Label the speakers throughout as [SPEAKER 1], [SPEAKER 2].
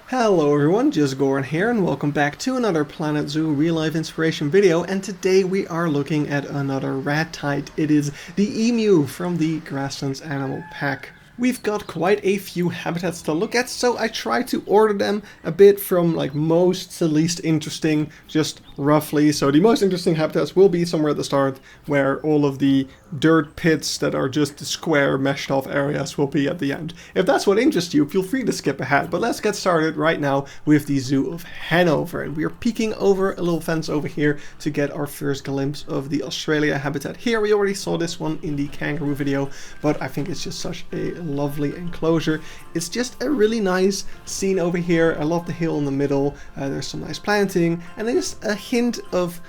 [SPEAKER 1] Hello everyone, just Goran here and welcome back to another Planet Zoo real life inspiration video, and today we are looking at another ratite. It is the emu from the Grasslands Animal Pack. We've got quite a few habitats to look at, so I tried to order them a bit from like most to least interesting, just roughly. So the most interesting habitats will be somewhere at the start, where all of the dirt pits that are just square meshed off areas will be at the end. If that's what interests you, feel free to skip ahead, but let's get started right now with the Zoo of Hannover. And we are peeking over a little fence over here to get our first glimpse of the Australia habitat here. We already saw this one in the kangaroo video, but I think it's just such a lovely enclosure. It's just a really nice scene over here. I love the hill in the middle. There's some nice planting, and there's a hint of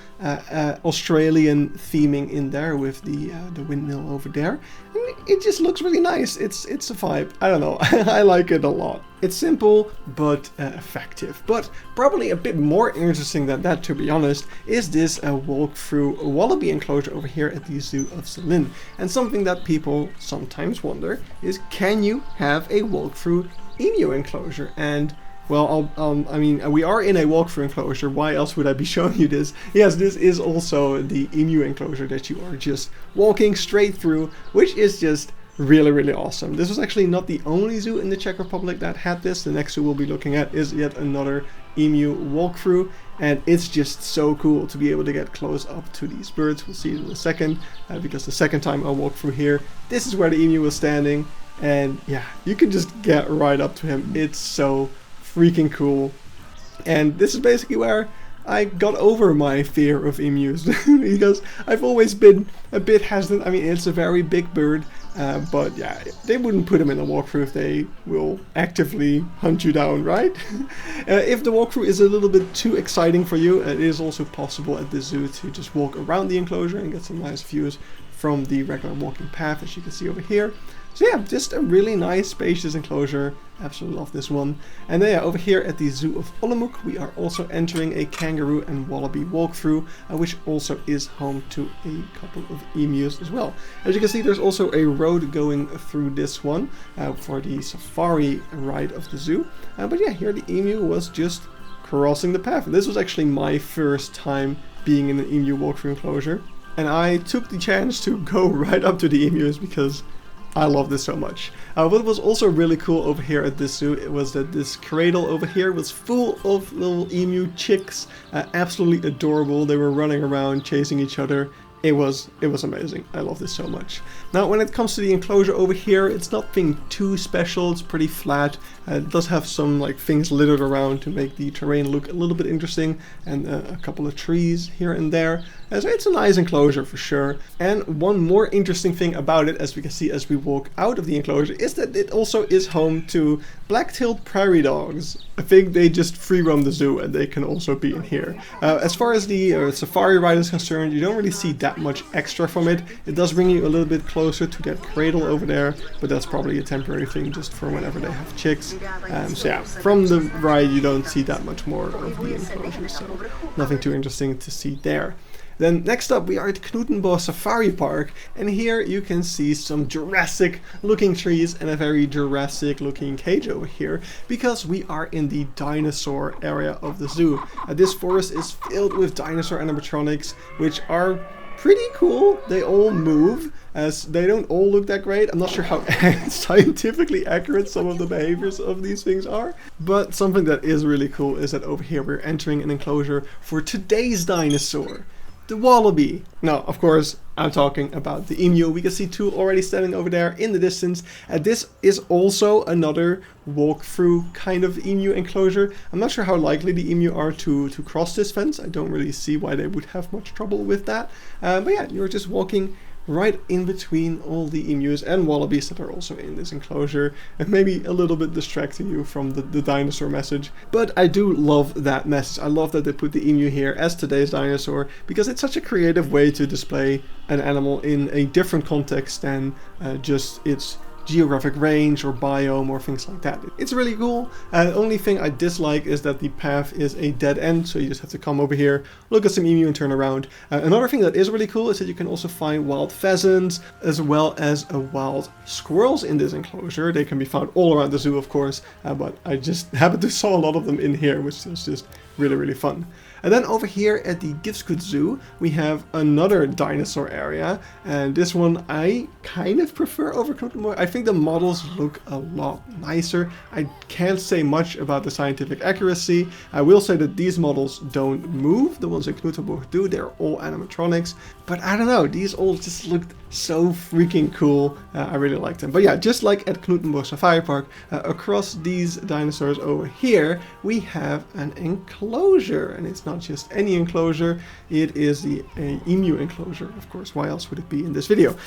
[SPEAKER 1] Australian theming in there with the windmill over there. And it just looks really nice. It's a vibe. I don't know. I like it a lot. It's simple but effective. But probably a bit more interesting than that, to be honest, is this walk-through wallaby enclosure over here at the Zoo of Zlín. And something that people sometimes wonder is, can you have a walk-through emu enclosure? And well, I mean, we are in a walk-through enclosure. Why else would I be showing you this? Yes, this is also the emu enclosure that you are just walking straight through, which is just really awesome. This was actually not the only zoo in the Czech Republic that had this. The next zoo we'll be looking at is yet another emu walkthrough, and it's just so cool to be able to get close up to these birds. We'll see it in a second, because the second time I walked through here, this is where the emu was standing, and yeah, you can just get right up to him. It's so freaking cool. And this is basically where I got over my fear of emus, because I've always been a bit hesitant. I mean, it's a very big bird, but yeah, they wouldn't put him in a walkthrough if they will actively hunt you down, right? If the walkthrough is a little bit too exciting for you, it is also possible at the zoo to just walk around the enclosure and get some nice views from the regular walking path, as you can see over here. So yeah, just a really nice spacious enclosure. Absolutely love this one. And then yeah, over here at the Zoo of Olomouc, we are also entering a kangaroo and wallaby walkthrough, which also is home to a couple of emus as well. As you can see, there's also a road going through this one for the safari ride of the zoo. But yeah, here the emu was just crossing the path. This was actually my first time being in an emu walkthrough enclosure, and I took the chance to go right up to the emus because I love this so much. What was also really cool over here at this zoo, it was that this cradle over here was full of little emu chicks. Absolutely adorable. They were running around chasing each other. It was amazing. I love this so much. Now, when it comes to the enclosure over here, it's nothing too special. It's pretty flat. It does have some like things littered around to make the terrain look a little bit interesting, and a couple of trees here and there. So it's a nice enclosure for sure. And one more interesting thing about it, as we can see as we walk out of the enclosure, is that it also is home to black-tailed prairie dogs. I think they just free roam the zoo, and they can also be in here. As far as the safari ride is concerned, you don't really see that much extra from it. It does bring you a little bit closer to that cradle over there, but that's probably a temporary thing just for whenever they have chicks. So yeah, from the ride you don't see that much more of the enclosure, so nothing too interesting to see there. Then next up we are at Knuthenborg Safaripark, and here you can see some Jurassic looking trees and a very Jurassic looking cage over here, because we are in the dinosaur area of the zoo. This forest is filled with dinosaur animatronics, which are pretty cool. They all move, as they don't all look that great. I'm not sure how scientifically accurate some of the behaviors of these things are, but something that is really cool is that over here we're entering an enclosure for today's dinosaur, the wallaby. Now, of course, I'm talking about the emu. We can see two already standing over there in the distance. This is also another walk-through kind of emu enclosure. I'm not sure how likely the emu are to cross this fence. I don't really see why they would have much trouble with that. But yeah, you're just walking right in between all the emus and wallabies that are also in this enclosure, and maybe a little bit distracting you from the dinosaur message. But I do love that message. I love that they put the emu here as today's dinosaur, because it's such a creative way to display an animal in a different context than just its geographic range or biome or things like that. It's really cool. The only thing I dislike is that the path is a dead end, so you just have to come over here, look at some emu and turn around. Another thing that is really cool is that you can also find wild pheasants as well as wild squirrels in this enclosure. They can be found all around the zoo, of course, but I just happened to saw a lot of them in here, which is just really fun. And then over here at the Givskud Zoo, we have another dinosaur area, and this one I kind of prefer over Knuthenborg. I think the models look a lot nicer. I can't say much about the scientific accuracy. I will say that these models don't move. The ones in Knuthenborg do. They're all animatronics. But I don't know, these all just looked so freaking cool. I really liked them. But yeah, just like at Knuthenborg Safaripark, across these dinosaurs over here, we have an enclosure. And it's not just any enclosure, it is the emu enclosure, of course. Why else would it be in this video?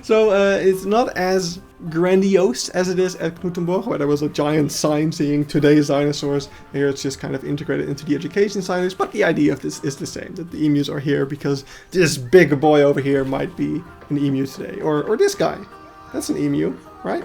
[SPEAKER 1] So it's not as grandiose as it is at Knuthenborg, where there was a giant sign saying today's dinosaurs. Here it's just kind of integrated into the education signage, but the idea of this is the same, that the emus are here because this big boy over here might be an emu today, or this guy. That's an emu, right?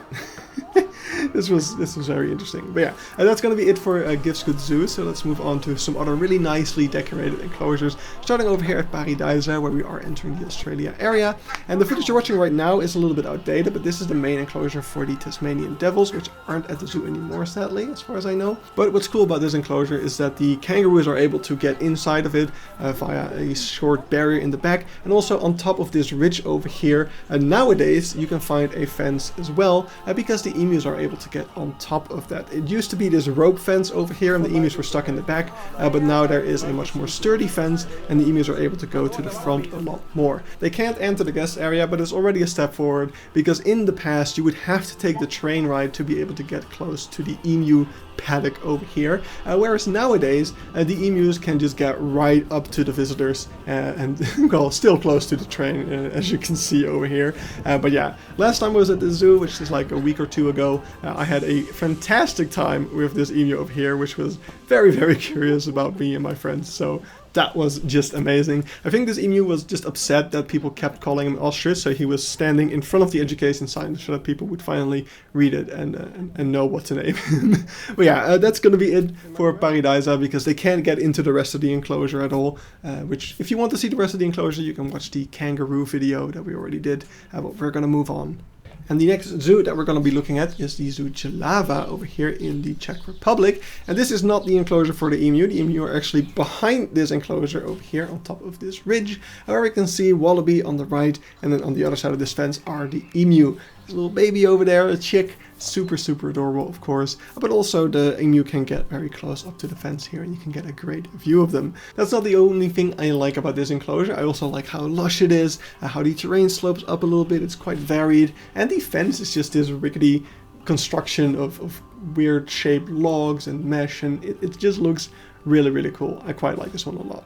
[SPEAKER 1] This was very interesting. But yeah, that's going to be it for Givskud Zoo. So let's move on to some other really nicely decorated enclosures. Starting over here at Pairi Daiza, where we are entering the Australia area. And the footage you're watching right now is a little bit outdated, but this is the main enclosure for the Tasmanian devils, which aren't at the zoo anymore, sadly, as far as I know. But what's cool about this enclosure is that the kangaroos are able to get inside of it via a short barrier in the back, and also on top of this ridge over here. And nowadays you can find a fence as well, because the emus are able to get on top of that. It used to be this rope fence over here and the emus were stuck in the back, but now there is a much more sturdy fence and the emus are able to go to the front a lot more. They can't enter the guest area, but it's already a step forward, because in the past you would have to take the train ride to be able to get close to the emu paddock over here, whereas nowadays the emus can just get right up to the visitors and well, still close to the train, as you can see over here. But yeah, last time I was at the zoo, which is like a week or two ago, I had a fantastic time with this emu over here, which was very curious about me and my friends, so that was just amazing. I think this emu was just upset that people kept calling him ostrich, so he was standing in front of the education sign so that people would finally read it and know what to name him. But yeah, that's going to be it for Pairi Daiza, because they can't get into the rest of the enclosure at all, which if you want to see the rest of the enclosure, you can watch the kangaroo video that we already did, but we're going to move on. And the next zoo that we're going to be looking at is the zoo Jihlava over here in the Czech Republic. And this is not the enclosure for the emu. The emu are actually behind this enclosure over here on top of this ridge. However, you can see wallaby on the right, and then on the other side of this fence are the emu. There's a little baby over there, a chick. Super adorable, of course, but also the emu can get very close up to the fence here and you can get a great view of them. That's not the only thing I like about this enclosure. I also like how lush it is, how the terrain slopes up a little bit. It's quite varied, and the fence is just this rickety construction of weird shaped logs and mesh, and it just looks really cool. I quite like this one a lot.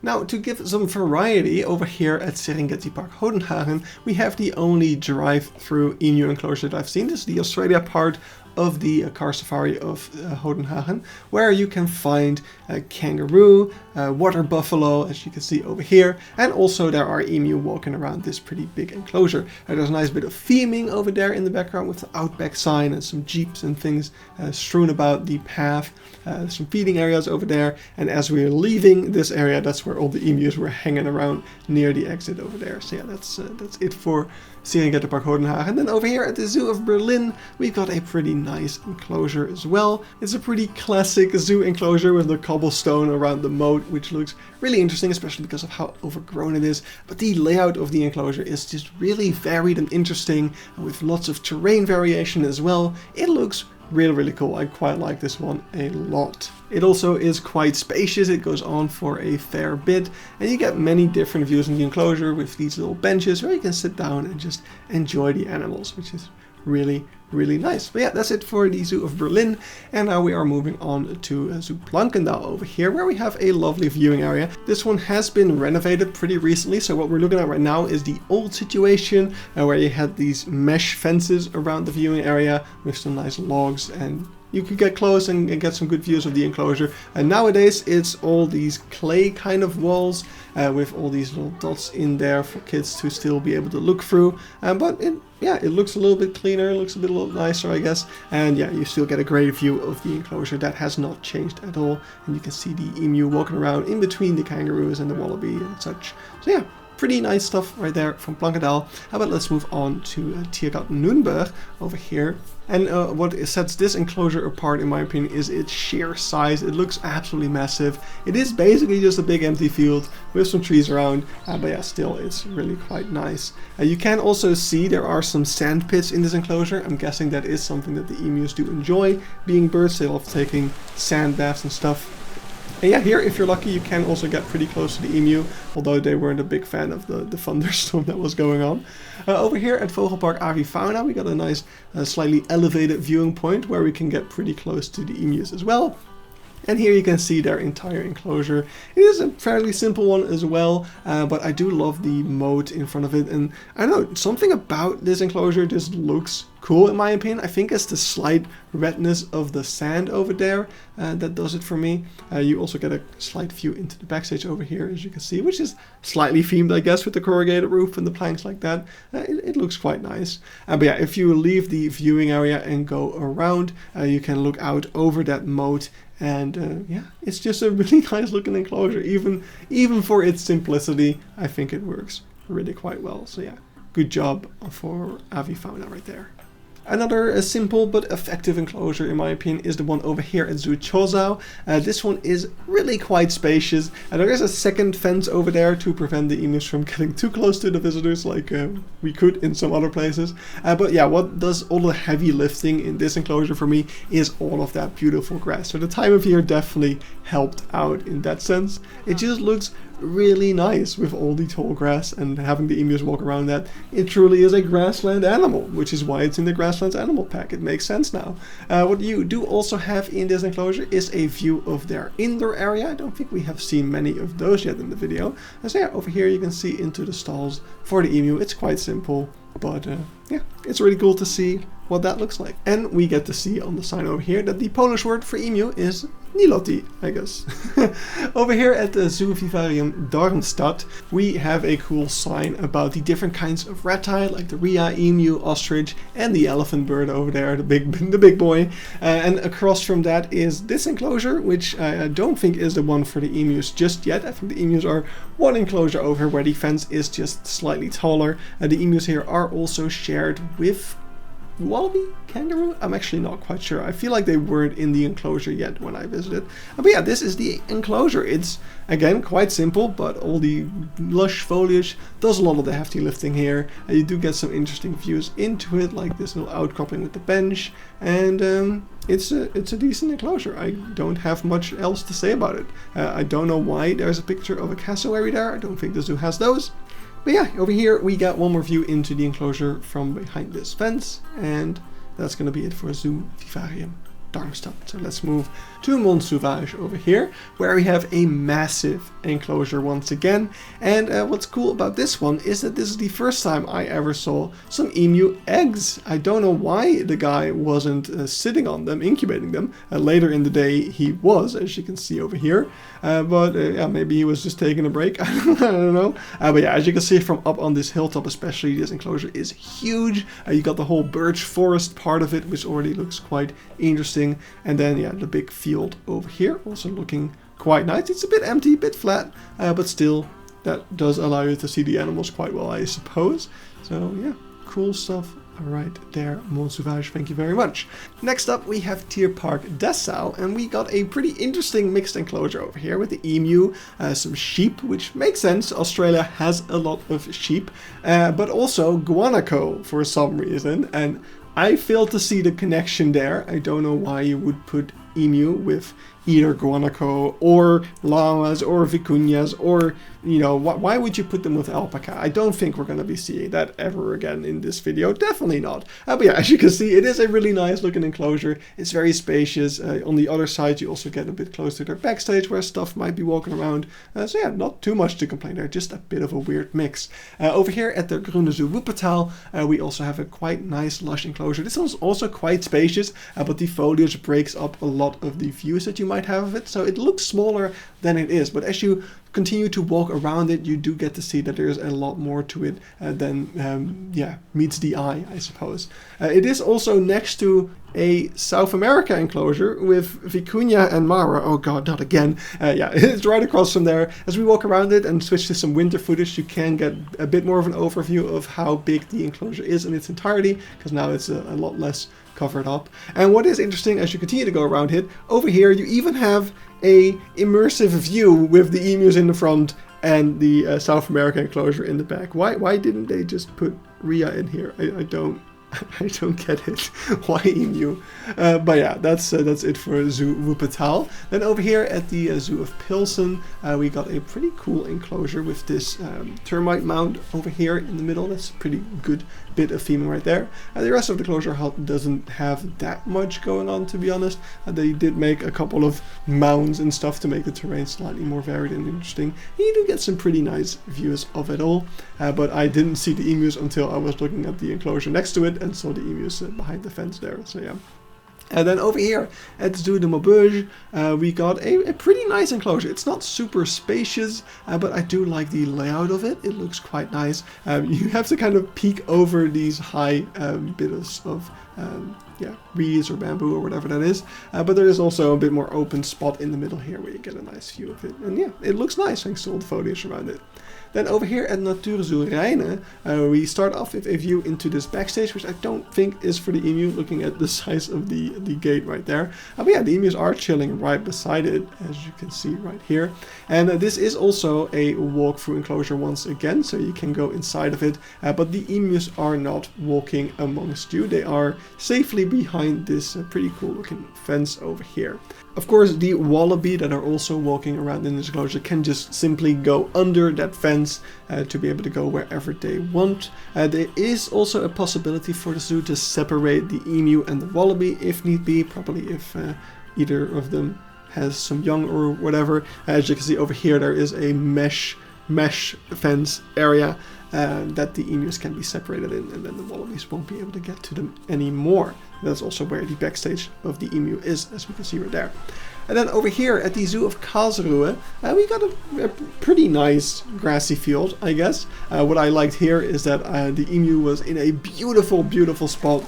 [SPEAKER 1] Now, to give some variety, over here at Serengeti-park Hodenhagen, we have the only drive-through emu enclosure that I've seen. This is the Australia part of the car safari of Hodenhagen, where you can find a kangaroo, water buffalo, as you can see over here, and also there are emu walking around this pretty big enclosure. There's a nice bit of theming over there in the background with the Outback sign and some jeeps and things strewn about the path. Some feeding areas over there, and as we're leaving this area, that's where all the emus were hanging around near the exit over there. So yeah, that's it for Serengeti-park Hodenhagen. And then over here at the Zoo of Berlin, we've got a pretty nice enclosure as well. It's a pretty classic zoo enclosure with the cobblestone around the moat, which looks really interesting, especially because of how overgrown it is. But the layout of the enclosure is just really varied and interesting, with lots of terrain variation as well. It looks really cool. I quite like this one a lot. It also is quite spacious. It goes on for a fair bit, and you get many different views in the enclosure with these little benches where you can sit down and just enjoy the animals, which is really nice. But yeah, that's it for the Zoo of Berlin, and now we are moving on to Zoo Planckendael over here, where we have a lovely viewing area. This one has been renovated pretty recently, so what we're looking at right now is the old situation, where you had these mesh fences around the viewing area with some nice logs and you could get close and get some good views of the enclosure. And nowadays it's all these clay kind of walls with all these little dots in there for kids to still be able to look through. But it looks a little bit cleaner, looks a little nicer, I guess. And yeah, you still get a great view of the enclosure. That has not changed at all. And you can see the emu walking around in between the kangaroos and the wallaby and such. So yeah, pretty nice stuff right there from Planckendael. How about let's move on to Tiergarten Nürnberg over here. And what sets this enclosure apart, in my opinion, is its sheer size. It looks absolutely massive. It is basically just a big empty field with some trees around, but yeah, still, it's really quite nice. You can also see there are some sand pits in this enclosure. I'm guessing that is something that the emus do enjoy. Being birds, they love taking sand baths and stuff. And yeah, here, if you're lucky, you can also get pretty close to the emu, although they weren't a big fan of the thunderstorm that was going on. Over here at Vogelpark Avifauna, we got a nice, slightly elevated viewing point where we can get pretty close to the emus as well. And here you can see their entire enclosure. It is a fairly simple one as well, but I do love the moat in front of it. And I don't know, something about this enclosure just looks cool in my opinion. I think it's the slight redness of the sand over there that does it for me. You also get a slight view into the backstage over here, as you can see, which is slightly themed, I guess, with the corrugated roof and the planks like that. It looks quite nice. But yeah, if you leave the viewing area and go around, you can look out over that moat. And yeah, it's just a really nice looking enclosure. Even for its simplicity, I think it works really quite well. So yeah, good job for Avifauna right there. Another simple but effective enclosure, in my opinion, is the one over here at Zoo Chórzow. This one is really quite spacious. There is a second fence over there to prevent the emus from getting too close to the visitors like we could in some other places. But yeah, what does all the heavy lifting in this enclosure for me is all of that beautiful grass. So the time of year definitely helped out in that sense. It just looks really nice with all the tall grass and having the emus walk around that. It truly is a grassland animal, which is why it's in the Grasslands Animal Pack. It makes sense now. What you do also have in this enclosure is a view of their indoor area. I don't think we have seen many of those yet in the video. So yeah, over here you can see into the stalls for the emu. It's quite simple, but yeah, it's really cool to see what that looks like. And we get to see on the sign over here that the Polish word for emu is Niloti, I guess. Over here at the Zoo Vivarium Darmstadt, we have a cool sign about the different kinds of reptile, like the rhea, emu, ostrich, and the elephant bird over there, the big boy. And across from that is this enclosure, which I don't think is the one for the emus just yet. I think the emus are one enclosure over where the fence is just slightly taller. The emus here are also shared with wallaby? Kangaroo? I'm actually not quite sure. I feel like they weren't in the enclosure yet when I visited. But yeah, this is the enclosure. It's, again, quite simple, but all the lush foliage does a lot of the hefty lifting here. And you do get some interesting views into it, like this little outcropping with the bench. And it's a decent enclosure. I don't have much else to say about it. I don't know why there's a picture of a cassowary there. I don't think the zoo has those. But yeah, over here we got one more view into the enclosure from behind this fence, and that's going to be it for Zoo Vivarium Darmstadt. So let's move to Monde Sauvage over here, where we have a massive enclosure once again. And what's cool about this one is that this is the first time I ever saw some emu eggs. I don't know why the guy wasn't sitting on them, incubating them. Later in the day he was, as you can see over here. But yeah, maybe he was just taking a break. I don't know. But yeah, as you can see from up on this hilltop especially, this enclosure is huge. You got the whole birch forest part of it, which already looks quite interesting. And then yeah, the big field over here also looking quite nice. It's a bit empty, a bit flat, but still that does allow you to see the animals quite well, I suppose. So yeah, cool stuff right there, Monde Sauvage, thank you very much. Next up we have Tierpark Dessau, and we got a pretty interesting mixed enclosure over here with the emu, some sheep, which makes sense, Australia has a lot of sheep, but also guanaco for some reason, and I fail to see the connection there. I don't know why you would put emu with either guanaco or llamas or vicuñas, or, you know, why would you put them with alpaca? I don't think we're going to be seeing that ever again in this video. Definitely not. But yeah, as you can see, it is a really nice looking enclosure. It's very spacious. On the other side, you also get a bit closer to their backstage where stuff might be walking around. So yeah, not too much to complain there, just a bit of a weird mix. Over here at the Grüne Zoo Wuppertal, we also have a quite nice lush enclosure. This one's also quite spacious, but the foliage breaks up a lot of the views that you might have of it, so it looks smaller than it is, but as you continue to walk around it, you do get to see that there's a lot more to it than yeah, meets the eye, I suppose. It is also next to a South America enclosure with vicuña and mara. Oh god, not again. Yeah, it's right across from there. As we walk around it and switch to some winter footage, you can get a bit more of an overview of how big the enclosure is in its entirety, because now it's a lot less covered up. And what is interesting, as you continue to go around it, over here you even have a immersive view with the emus in the front and the South America enclosure in the back. Why didn't they just put Rhea in here? I don't get it. Why emu? But yeah, that's it for Zoo Wuppertal. Then over here at the Zoo of Plzeň, we got a pretty cool enclosure with this termite mound over here in the middle. That's a pretty good bit of theming right there. The rest of the enclosure doesn't have that much going on, to be honest. They did make a couple of mounds and stuff to make the terrain slightly more varied and interesting. You do get some pretty nice views of it all, but I didn't see the emus until I was looking at the enclosure next to it and saw the emus behind the fence there, so yeah. And then over here at Zoo de Maubeuge, we got a pretty nice enclosure. It's not super spacious, but I do like the layout of it. It looks quite nice. You have to kind of peek over these high bits of yeah, reeds or bamboo or whatever that is. But there is also a bit more open spot in the middle here where you get a nice view of it. And yeah, it looks nice thanks to all the foliage around it. Then over here at Naturzoo Rheine, we start off with a view into this backstage, which I don't think is for the emu, looking at the size of the gate right there. But yeah, the emus are chilling right beside it, as you can see right here. And this is also a walk-through enclosure once again, so you can go inside of it. But the emus are not walking amongst you. They are safely behind this pretty cool looking fence over here. Of course, the wallaby that are also walking around in this enclosure can just simply go under that fence to be able to go wherever they want. There is also a possibility for the zoo to separate the emu and the wallaby if need be, probably if either of them has some young or whatever. As you can see over here, there is a mesh fence area that the emus can be separated in, and then the wallabies won't be able to get to them anymore. That's also where the backstage of the emu is, as we can see right there. And then over here at the Zoo of Karlsruhe, we got a pretty nice grassy field, I guess. What I liked here is that the emu was in a beautiful spot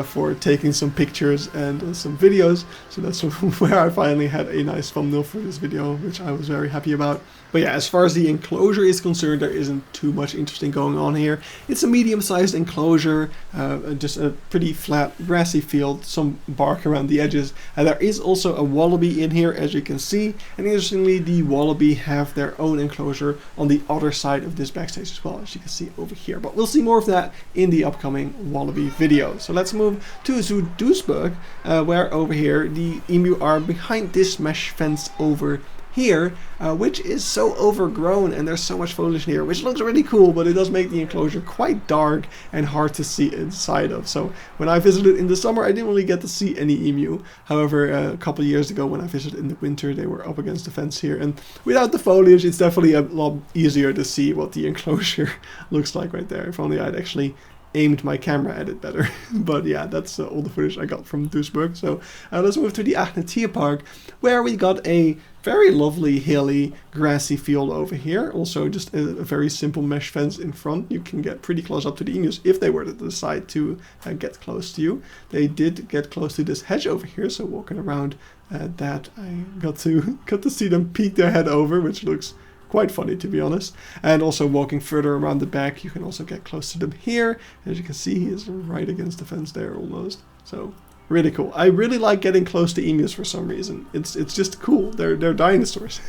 [SPEAKER 1] for taking some pictures and some videos. So that's where I finally had a nice thumbnail for this video, which I was very happy about. But yeah, as far as the enclosure is concerned, there isn't too much interesting going on here. It's a medium-sized enclosure, just a pretty flat grassy field, some bark around the edges. There is also a wallaby in here, as you can see, and interestingly, the wallaby have their own enclosure on the other side of this backstage as well, as you can see over here. But we'll see more of that in the upcoming wallaby video. So let's move to Zoo-Duisburg, where over here the emu are behind this mesh fence over here, which is so overgrown, and there's so much foliage here, which looks really cool, but it does make the enclosure quite dark and hard to see inside of. So when I visited in the summer, I didn't really get to see any emu. However, a couple of years ago when I visited in the winter, they were up against the fence here, and without the foliage, it's definitely a lot easier to see what the enclosure looks like right there. If only I'd actually aimed my camera at it better. But yeah, that's all the footage I got from Duisburg. So let's move to the Aachener Tierpark, where we got a very lovely hilly grassy field over here. Also just a very simple mesh fence in front. You can get pretty close up to the emus if they were to decide to get close to you. They did get close to this hedge over here, so walking around that, I got to see them peek their head over, which looks quite funny, to be honest. And also walking further around the back, you can also get close to them here. As you can see, he is right against the fence there almost. So really cool. I really like getting close to emus for some reason. It's just cool. They're dinosaurs.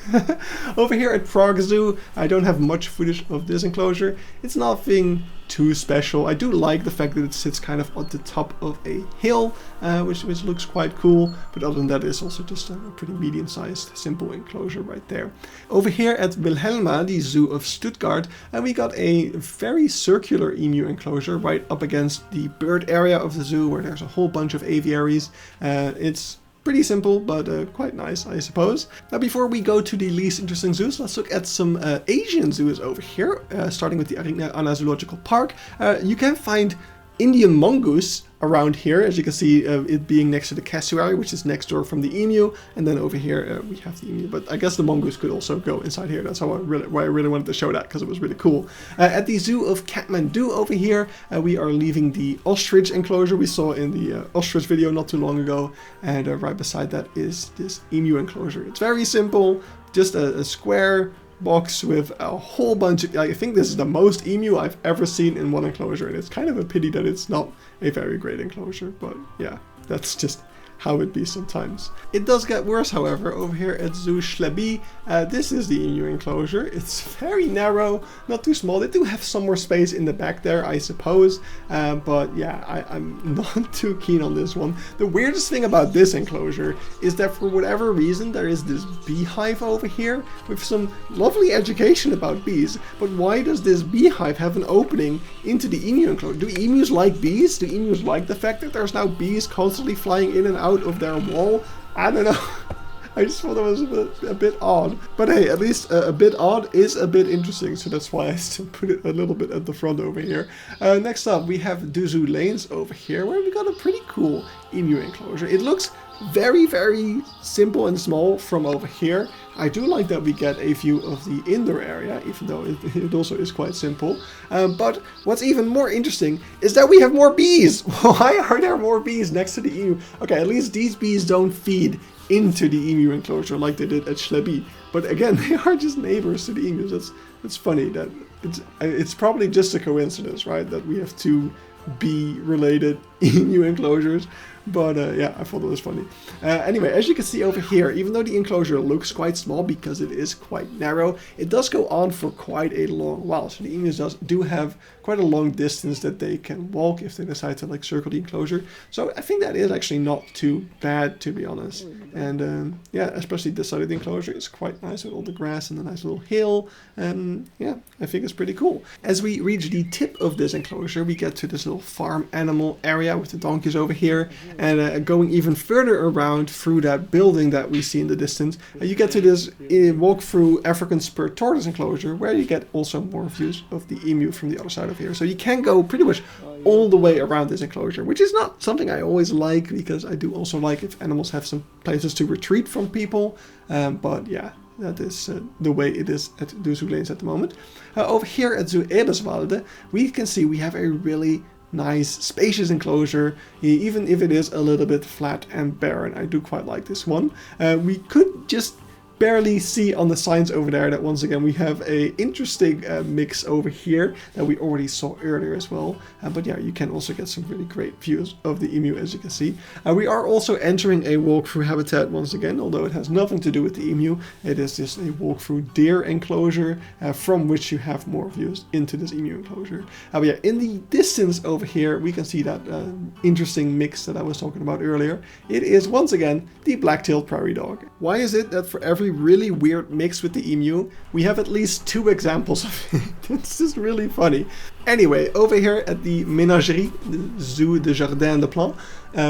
[SPEAKER 1] Over here at Prague Zoo, I don't have much footage of this enclosure. It's nothing too special. I do like the fact that it sits kind of on the top of a hill, which looks quite cool, but other than that, it's also just a pretty medium-sized, simple enclosure right there. Over here at Wilhelma, the Zoo of Stuttgart, we got a very circular emu enclosure right up against the bird area of the zoo, where there's a whole bunch of aviaries. It's pretty simple, but quite nice, I suppose. Now, before we go to the least interesting zoos, let's look at some Asian zoos over here, starting with the Aachener Zoological Park. You can find Indian mongoose around here, as you can see, it being next to the cassowary, which is next door from the emu, and then over here we have the emu, but I guess the mongoose could also go inside here. That's why I really wanted to show that, because it was really cool. At the Zoo of Kathmandu over here, we are leaving the ostrich enclosure we saw in the ostrich video not too long ago, and right beside that is this emu enclosure. It's very simple, just a square box with a whole bunch of, I think this is the most emu I've ever seen in one enclosure, and it's kind of a pity that it's not a very great enclosure, but yeah, that's just how it be sometimes. It does get worse, however, over here at Zoo Zlín. This is the emu enclosure. It's very narrow, not too small. They do have some more space in the back there, I suppose, but yeah, I'm not too keen on this one. The weirdest thing about this enclosure is that for whatever reason there is this beehive over here with some lovely education about bees, but why does this beehive have an opening into the emu enclosure? Do emus like bees? Do emus like the fact that there's now bees constantly flying in and out of their wall? I don't know. I just thought it was a bit odd. But hey, at least a bit odd is a bit interesting, so that's why I still put it a little bit at the front over here. Next up, we have DoeZOO Leens over here, where we got a pretty cool emu enclosure. It looks very, very simple and small from over here. I do like that we get a view of the indoor area, even though it also is quite simple. But what's even more interesting is that we have more bees. Why are there more bees next to the emu? Okay, at least these bees don't feed into the emu enclosure like they did at Zlín. But again, they are just neighbors to the emus. That's funny. That it's probably just a coincidence, right? That we have two bee-related emu enclosures. But yeah, I thought it was funny. Anyway, as you can see over here, even though the enclosure looks quite small because it is quite narrow, it does go on for quite a long while. So the emus do have quite a long distance that they can walk if they decide to like circle the enclosure. So I think that is actually not too bad, to be honest. And yeah, especially this side of the enclosure is quite nice with all the grass and a nice little hill. Yeah, I think it's pretty cool. As we reach the tip of this enclosure, we get to this little farm animal area with the donkeys over here. And going even further around through that building that we see in the distance, you get to this walk through African spurred tortoise enclosure, where you get also more views of the emu from the other side of here. So you can go pretty much all the way around this enclosure, which is not something I always like, because I do also like if animals have some places to retreat from people. But yeah, that is the way it is at DoeZOO Leens at the moment. Over here at Zoo Eberswalde, we can see we have a really nice spacious enclosure, even if it is a little bit flat and barren. I do quite like this one. We could just barely see on the signs over there that once again we have a interesting mix over here that we already saw earlier as well. But yeah, you can also get some really great views of the emu, as you can see. We are also entering a walk-through habitat once again, although it has nothing to do with the emu. It is just a walk-through deer enclosure from which you have more views into this emu enclosure. But yeah, in the distance over here we can see that interesting mix that I was talking about earlier. It is once again the black-tailed prairie dog. Why is it that for every really weird mix with the emu, we have at least 2 examples of it? It's just really funny. Anyway, over here at the Ménagerie, the Zoo de Jardin de Plans,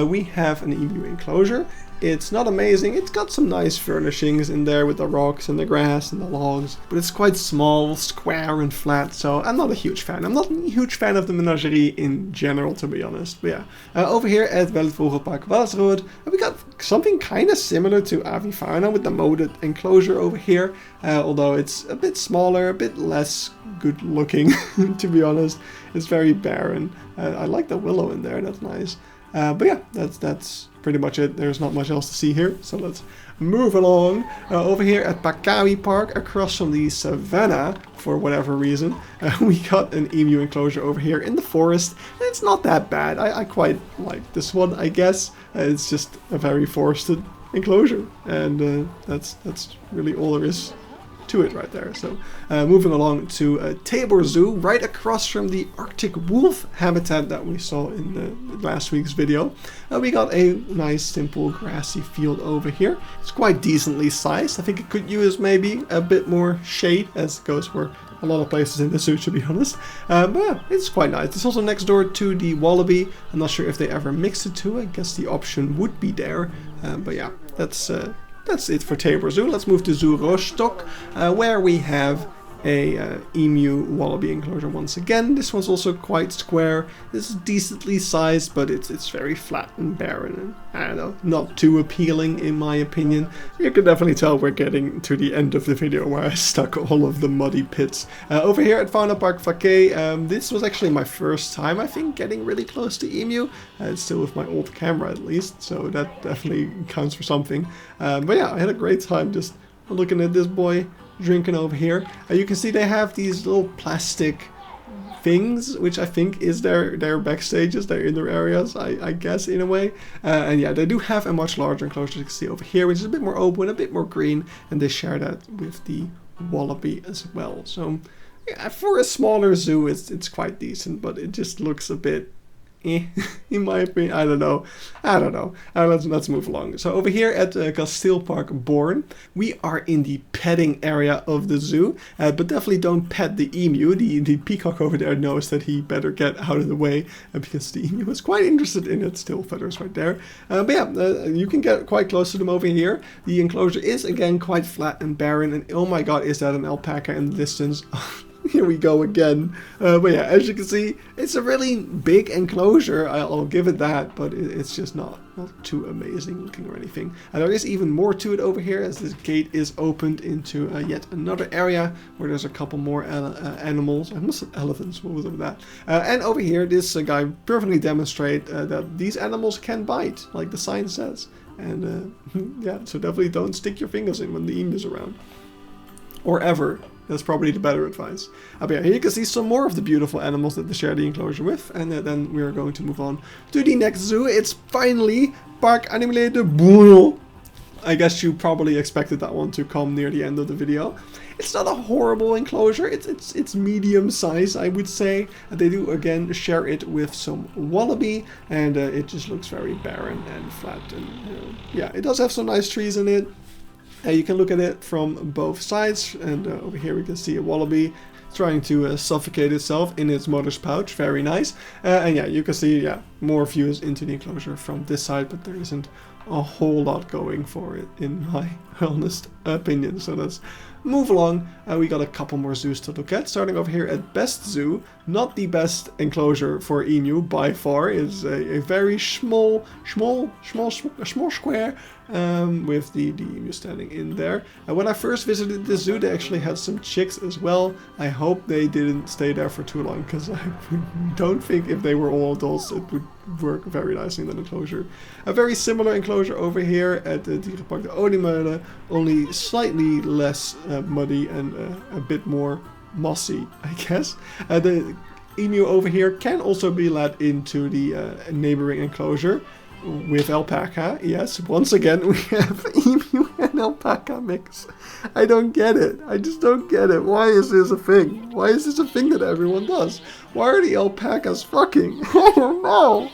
[SPEAKER 1] we have an emu enclosure. It's not amazing. It's got some nice furnishings in there with the rocks and the grass and the logs, but it's quite small, square and flat, so I'm not a huge fan. I'm not a huge fan of the menagerie in general, to be honest. But yeah, over here at Weltvogelpark Walsrode, we got something kind of similar to Avifauna with the molded enclosure over here, although it's a bit smaller, a bit less good looking, to be honest. It's very barren. I like the willow in there, that's nice. But yeah, that's pretty much it. There's not much else to see here, so let's move along. Over here at Pakawi Park, across from the savannah, for whatever reason, we got an emu enclosure over here in the forest. It's not that bad. I quite like this one, I guess. It's just a very forested enclosure, and that's really all there is to it right there. So moving along to Tabor Zoo, right across from the Arctic wolf habitat that we saw in the last week's video. We got a nice simple grassy field over here. It's quite decently sized. I think it could use maybe a bit more shade, as goes for a lot of places in the zoo, to be honest. But yeah, it's quite nice. It's also next door to the wallaby. I'm not sure if they ever mix the two. I guess the option would be there. But yeah, that's it for Tabor Zoo. Let's move to Zoo Rostock, where we have a emu wallaby enclosure once again. This one's also quite square. This is decently sized, but it's very flat and barren, and I don't know, not too appealing in my opinion. You can definitely tell we're getting to the end of the video where I stuck all of the muddy pits. Over here at Faunapark Flakkee, this was actually my first time, I think, getting really close to emu. It's still with my old camera at least, so that definitely counts for something. But yeah, I had a great time just looking at this boy drinking over here. You can see they have these little plastic things, which I think is their backstages, their indoor areas, I guess, in a way. And yeah, they do have a much larger enclosure, you can see over here, which is a bit more open, a bit more green, and they share that with the wallaby as well. So yeah, for a smaller zoo, it's quite decent, but it just looks a bit in my opinion. I don't know. Let's move along. So over here at Kasteelpark Born, we are in the petting area of the zoo, but definitely don't pet the emu. The peacock over there knows that he better get out of the way, because the emu is quite interested in its tail feathers right there. But yeah, you can get quite close to them over here. The enclosure is again quite flat and barren, and oh my god, is that an alpaca in the distance? Here we go again. But yeah, as you can see, it's a really big enclosure. I'll give it that, but it's just not too amazing looking or anything. And there is even more to it over here, as this gate is opened into yet another area where there's a couple more animals. I must have elephants. What was it with that? And over here, this guy perfectly demonstrates that these animals can bite, like the sign says. And yeah, so definitely don't stick your fingers in when the emu is around, or ever. That's probably the better advice. But yeah, here you can see some more of the beautiful animals that they share the enclosure with. And then we are going to move on to the next zoo. It's finally Park Animalier de Boel. I guess you probably expected that one to come near the end of the video. It's not a horrible enclosure. It's medium size, I would say. They do again share it with some wallaby, and it just looks very barren and flat. And yeah, it does have some nice trees in it. You can look at it from both sides, and over here we can see a wallaby trying to suffocate itself in its mother's pouch. Very nice. And yeah, you can see more views into the enclosure from this side, but there isn't a whole lot going for it in my honest opinion. So let's move along. We got a couple more zoos to look at, starting over here at Best Zoo. Not the best enclosure for emu by far. It's a very small square with the emu standing in there. When I first visited the zoo, they actually had some chicks as well. I hope they didn't stay there for too long, because I don't think if they were all adults it would work very nicely in that enclosure. A very similar enclosure over here at the Dierenpark de Oliemeulen, only slightly less muddy and a bit more mossy, I guess. The emu over here can also be let into the neighboring enclosure with alpaca. Yes, once again we have emu and alpaca mix. I don't get it. I just don't get it. Why is this a thing? Why is this a thing that everyone does? Why are the alpacas fucking? I don't know.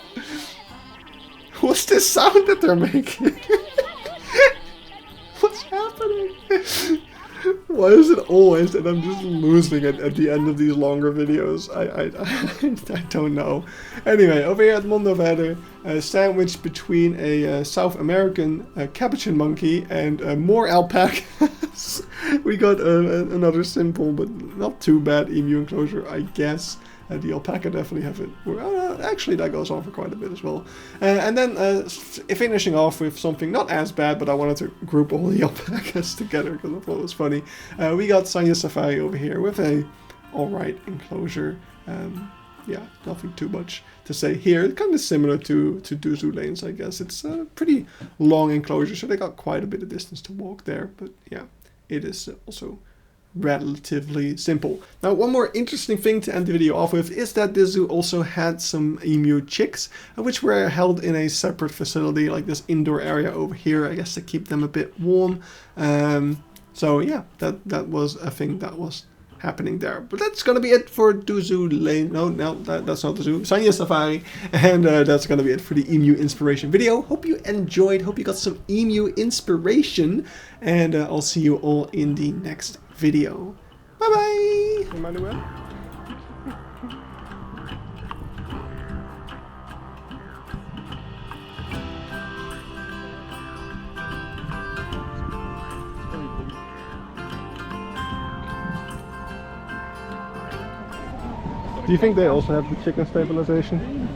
[SPEAKER 1] What's this sound that they're making? What's happening? Why is it always that I'm just losing it at the end of these longer videos? I don't know. Anyway, over here at Mondo Verde, sandwiched between a South American capuchin monkey and more alpacas. We got another simple but not too bad emu enclosure, I guess. The alpaca definitely have it. Actually, that goes on for quite a bit as well. And then finishing off with something not as bad, but I wanted to group all the alpacas together because I thought it was funny. We got Sanjes Safari over here with a alright enclosure. Yeah, nothing too much to say here. It's kind of similar to DoeZOO Leens, I guess. It's a pretty long enclosure, so they got quite a bit of distance to walk there. But yeah, it is also relatively simple. Now, one more interesting thing to end the video off with is that the zoo also had some emu chicks, which were held in a separate facility, like this indoor area over here, I guess to keep them a bit warm. So yeah, that was a thing that was happening there. But that's gonna be it for DoeZOO Leens. No, that's not the zoo. Sanjes Safari, and that's gonna be it for the emu inspiration video. Hope you enjoyed. Hope you got some emu inspiration, and I'll see you all in the next video. Bye bye. Emmanuel. Do you think they also have the chicken stabilization?